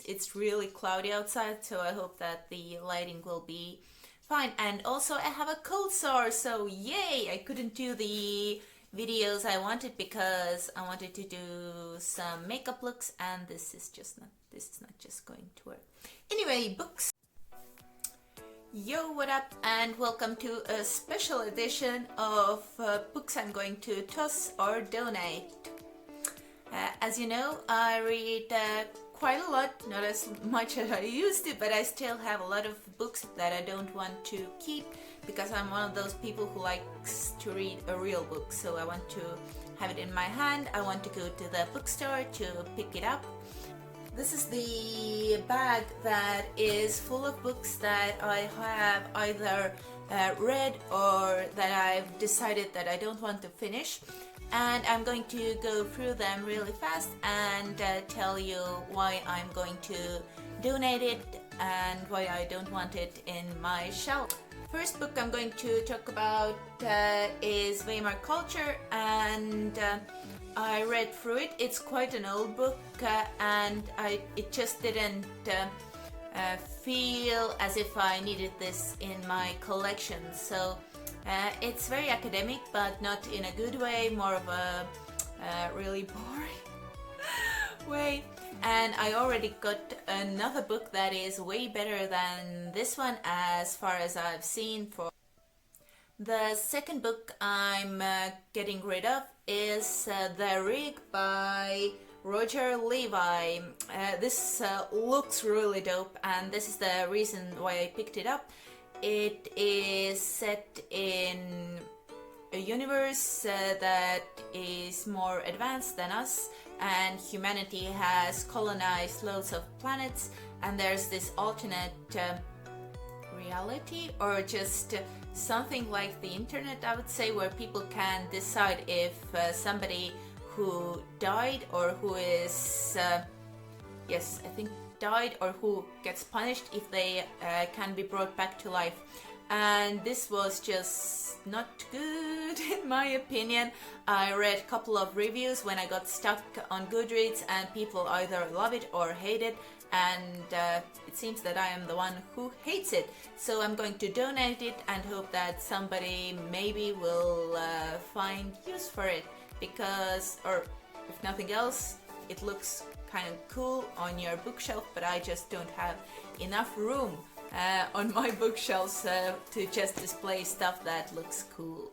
it's really cloudy outside, so I hope that the lighting will be fine. And also I have a cold sore, so yay! I couldn't do the videos I wanted because I wanted to do some makeup looks, and this is not just going to work. Anyway, books. Yo, what up, and welcome to a special edition of books I'm going to toss or donate. As you know, I read quite a lot, not as much as I used to, but I still have a lot of books that I don't want to keep because I'm one of those people who likes to read a real book. So I want to have it in my hand. I want to go to the bookstore to pick it up. This is the bag that is full of books that I have either read or that I've decided that I don't want to finish. And I'm going to go through them really fast and tell you why I'm going to donate it and why I don't want it in my shelf. First book I'm going to talk about is Weimar Culture, and I read through it. It's quite an old book, and it just didn't feel as if I needed this in my collection. So it's very academic, but not in a good way, more of a really boring way. And I already got another book that is way better than this one as far as I've seen. For the second book I'm getting rid of is The Rig by Roger Levi. This looks really dope, and this is the reason why I picked it up. It is set in a universe that is more advanced than us, and humanity has colonized loads of planets, and there's this alternate reality, or just something like the internet, I would say, where people can decide if somebody who died or who is yes, I think died, or who gets punished, if they can be brought back to life. And this was just not good in my opinion. I read a couple of reviews when I got stuck on Goodreads, and people either love it or hate it, and it seems that I am the one who hates it. So I'm going to donate it and hope that somebody maybe will find use for it, because, or if nothing else, it looks kind of cool on your bookshelf, but I just don't have enough room on my bookshelves to just display stuff that looks cool.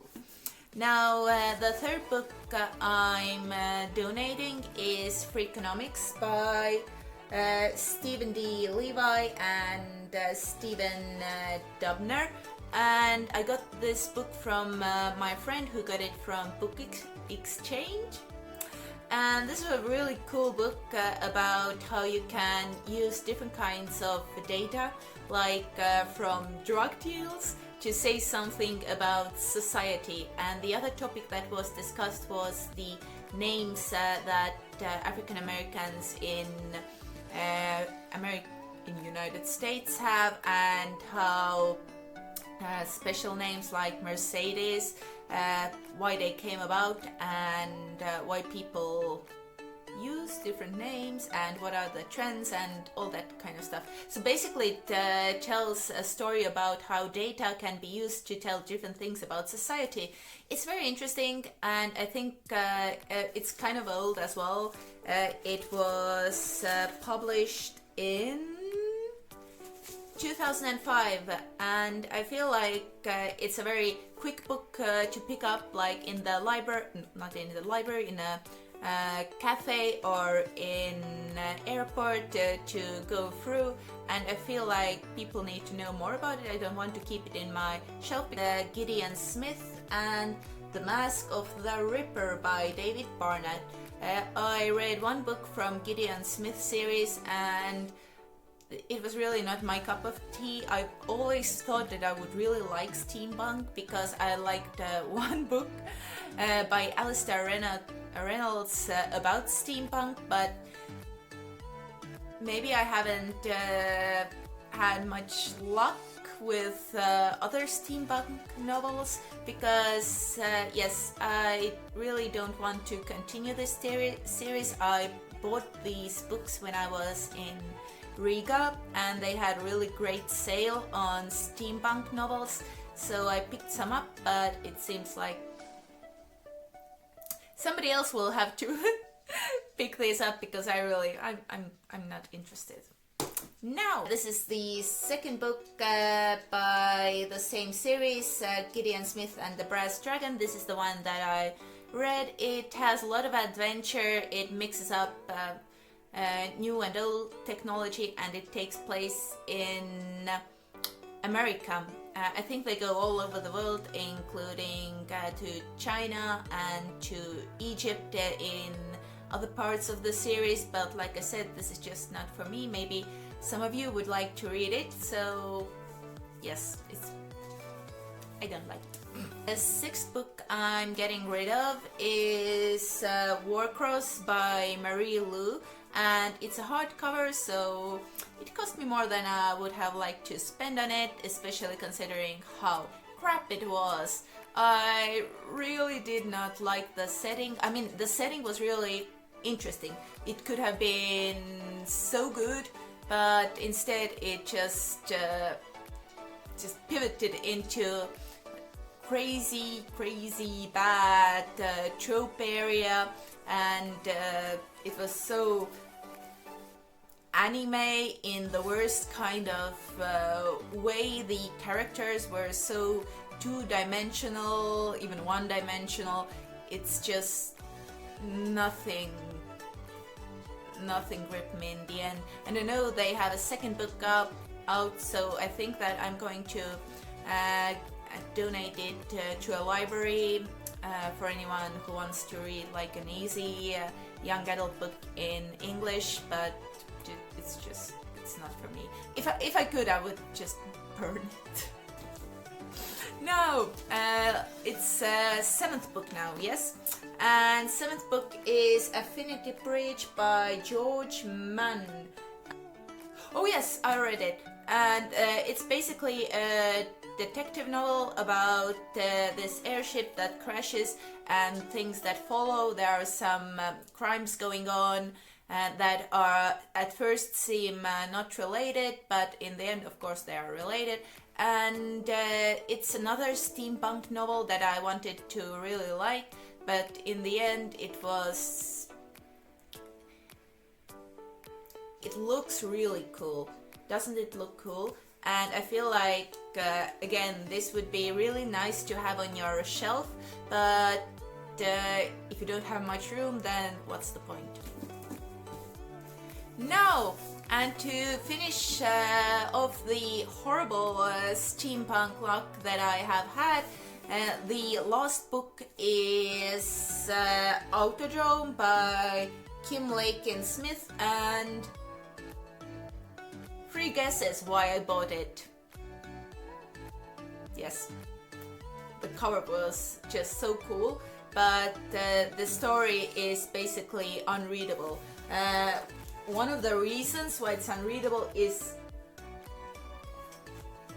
Now the third book I'm donating is Freakonomics by Stephen D. Levi and Stephen Dubner, and I got this book from my friend who got it from Book Exchange. And this is a really cool book about how you can use different kinds of data, like from drug deals, to say something about society. And the other topic that was discussed was the names that African Americans in United States have, and how special names like Mercedes, why they came about, and why people use different names, and what are the trends, and all that kind of stuff. So basically it tells a story about how data can be used to tell different things about society. It's very interesting, and I think it's kind of old as well. It was published in 2005, and I feel like it's a very quick book to pick up, like in the library, not in the library, in a cafe or in an airport to go through, and I feel like people need to know more about it. I don't want to keep it in my shelf. Gideon Smith and The Mask of the Ripper by David Barnett. I read one book from Gideon Smith series, and it was really not my cup of tea. I always thought that I would really like steampunk because I liked one book by Alistair Reynolds about steampunk, but maybe I haven't had much luck with other steampunk novels, because yes, I really don't want to continue this series. I bought these books when I was in Riga, and they had really great sale on steampunk novels, so I picked some up, but it seems like somebody else will have to pick these up because I'm not interested. Now, this is the second book by the same series, Gideon Smith and the Brass Dragon. This is the one that I read. It has a lot of adventure. It mixes up new and old technology, and it takes place in America. I think they go all over the world, including to China and to Egypt in other parts of the series, but like I said, this is just not for me. Maybe some of you would like to read it, so yes, I don't like it. The sixth book I'm getting rid of is Warcross by Marie Lu, and it's a hardcover, so it cost me more than I would have liked to spend on it, especially considering how crap it was. I really did not like the setting. I mean, the setting was really interesting. It could have been so good, but instead it just pivoted into crazy bad trope area, and it was so anime in the worst kind of way. The characters were so two-dimensional, even one-dimensional. It's just nothing gripped me in the end. And I know they have a second book out, so I think that I'm going to donate it to a library for anyone who wants to read like an easy young adult book in English, but it's not for me. If I could, I would just burn it. No, it's seventh book now, yes. And seventh book is Affinity Bridge by George Mann. Oh yes, I read it, and it's basically a detective novel about this airship that crashes and things that follow. There are some crimes going on that are at first seem not related, but in the end, of course, they are related. And it's another steampunk novel that I wanted to really like, but in the end it looks really cool. Doesn't it look cool? And I feel like again, this would be really nice to have on your shelf, but if you don't have much room, then what's the point? Now, and to finish off the horrible steampunk luck that I have had, the last book is Autodrome by Kim Lakin Smith, and 3 guesses why I bought it. Yes, the cover was just so cool, but the story is basically unreadable. One of the reasons why it's unreadable is,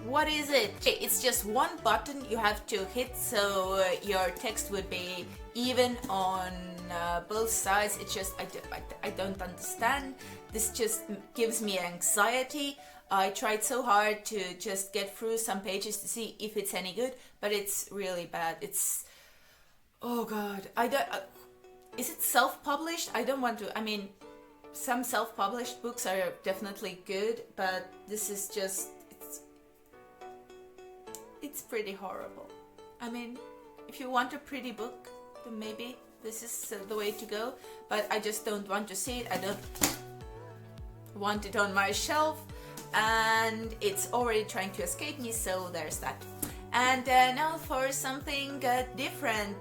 what is it? It's just one button you have to hit, so your text would be even on both sides. It's just, I don't understand. This just gives me anxiety. I tried so hard to just get through some pages to see if it's any good, but it's really bad. It's, oh god, I don't, is it self-published? I don't want to, I mean, some self-published books are definitely good, but this is just, it's pretty horrible. I mean, if you want a pretty book, then maybe this is the way to go, but I just don't want to see it. I don't want it on my shelf, and it's already trying to escape me, so there's that. And now for something different.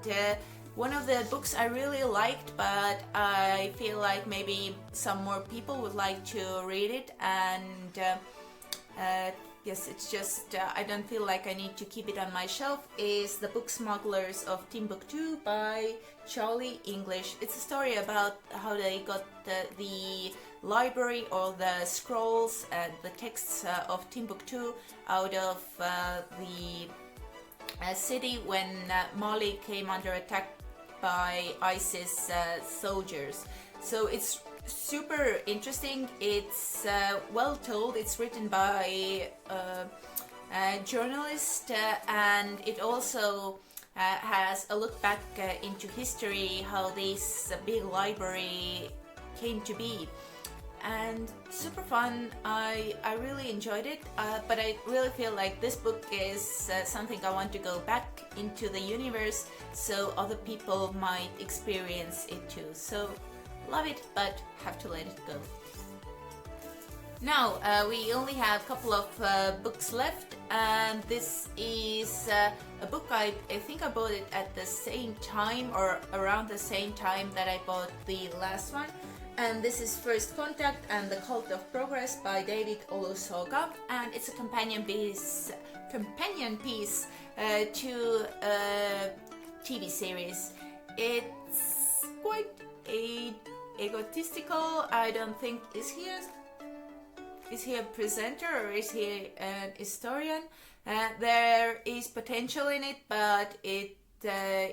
One of the books I really liked, but I feel like maybe some more people would like to read it, and yes, it's just, I don't feel like I need to keep it on my shelf, is The Book Smugglers of Timbuktu by Charlie English. It's a story about how they got the library or the scrolls and the texts of Timbuktu out of the city when Mali came under attack by ISIS soldiers. So it's super interesting. It's well told. It's written by a journalist, and it also has a look back into history, how this big library came to be. And super fun. I really enjoyed it, but I really feel like this book is something I want to go back into the universe so other people might experience it too. So love it, but have to let it go. Now we only have a couple of books left, and this is a book I think I bought it at the same time or around the same time that I bought the last one. And this is First Contact and the Cult of Progress by David Olusoga, and it's a companion piece to a TV series. It's quite egotistical. I don't think is he a presenter or is he an historian? There is potential in it, but it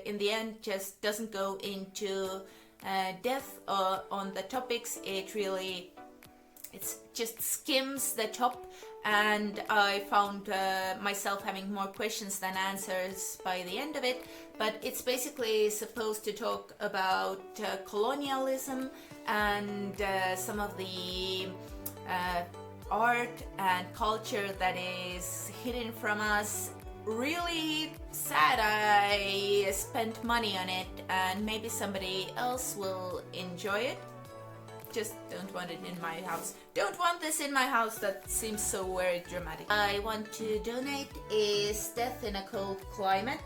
in the end just doesn't go into depth on the topics. It's just skims the top, and I found myself having more questions than answers by the end of it. But it's basically supposed to talk about colonialism and some of the art and culture that is hidden from us. Really sad I spent money on it, and maybe somebody else will enjoy it. Just don't want it in my house. Don't want this in my house. That seems so very dramatic. I want to donate is Death in a Cold Climate,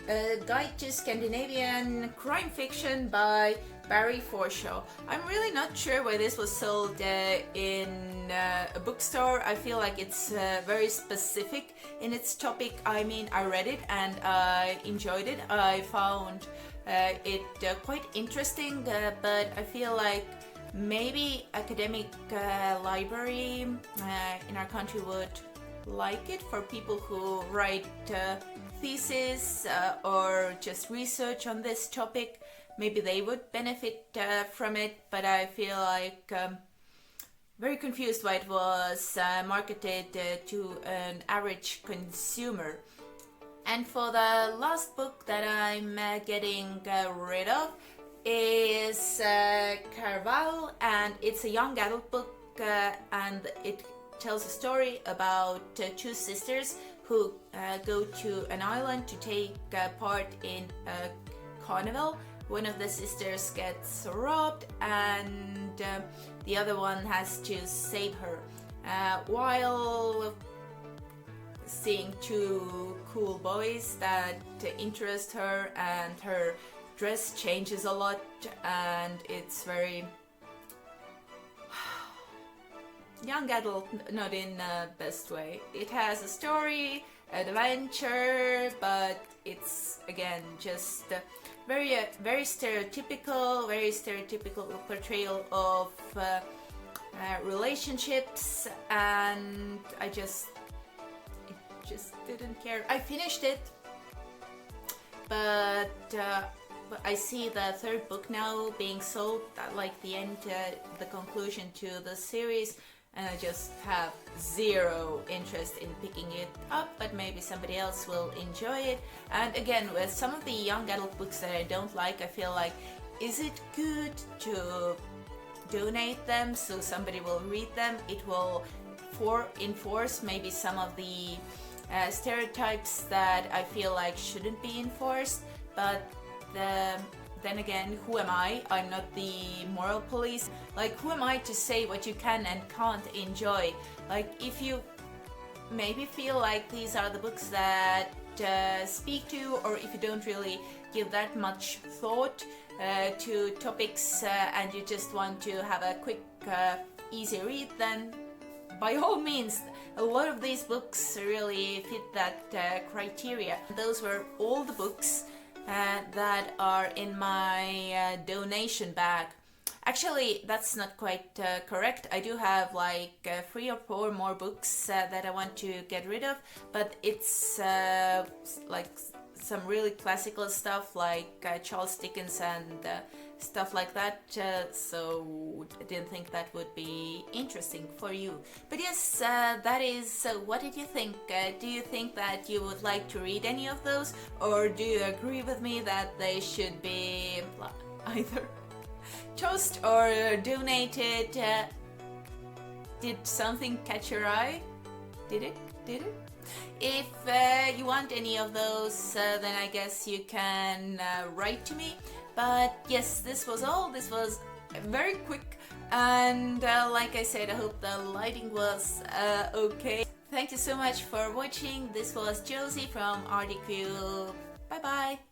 a guide to Scandinavian crime fiction by Barry Forshaw. I'm really not sure why this was sold in a bookstore. I feel like it's very specific in its topic. I mean, I read it and I enjoyed it. I found it quite interesting, but I feel like maybe academic library in our country would like it for people who write thesis or just research on this topic. Maybe they would benefit from it, but I feel like very confused why it was marketed to an average consumer. And for the last book that I'm getting rid of is Carval, and it's a young adult book, and it tells a story about two sisters who go to an island to take part in a carnival. One of the sisters gets robbed, and the other one has to save her, while seeing two cool boys that interest her, and her dress changes a lot, and it's very young adult, not in the best way. It has a story, adventure, but it's again just very stereotypical portrayal of relationships, and I just didn't care. I finished it, but I see the third book now being sold, like the end, the conclusion to the series, and I just have zero interest in picking it up, but maybe somebody else will enjoy it. And again, with some of the young adult books that I don't like, I feel like, is it good to donate them so somebody will read them? It will enforce maybe some of the stereotypes that I feel like shouldn't be enforced, but then again, who am I? I'm not the moral police. Like, who am I to say what you can and can't enjoy? Like, if you maybe feel like these are the books that speak to you, or if you don't really give that much thought to topics and you just want to have a quick, easy read, then by all means, a lot of these books really fit that criteria. Those were all the books that are in my donation bag. Actually, that's not quite correct. I do have like 3 or 4 more books that I want to get rid of, but it's like some really classical stuff like Charles Dickens and stuff like that, so I didn't think that would be interesting for you. But yes, that is, so what did you think? Do you think that you would like to read any of those, or do you agree with me that they should be either tossed or donated? Did something catch your eye? Did it? If you want any of those, then I guess you can write to me. But yes, this was all. This was very quick, and like I said, I hope the lighting was okay. Thank you so much for watching. This was Josie from RDQ. Bye bye.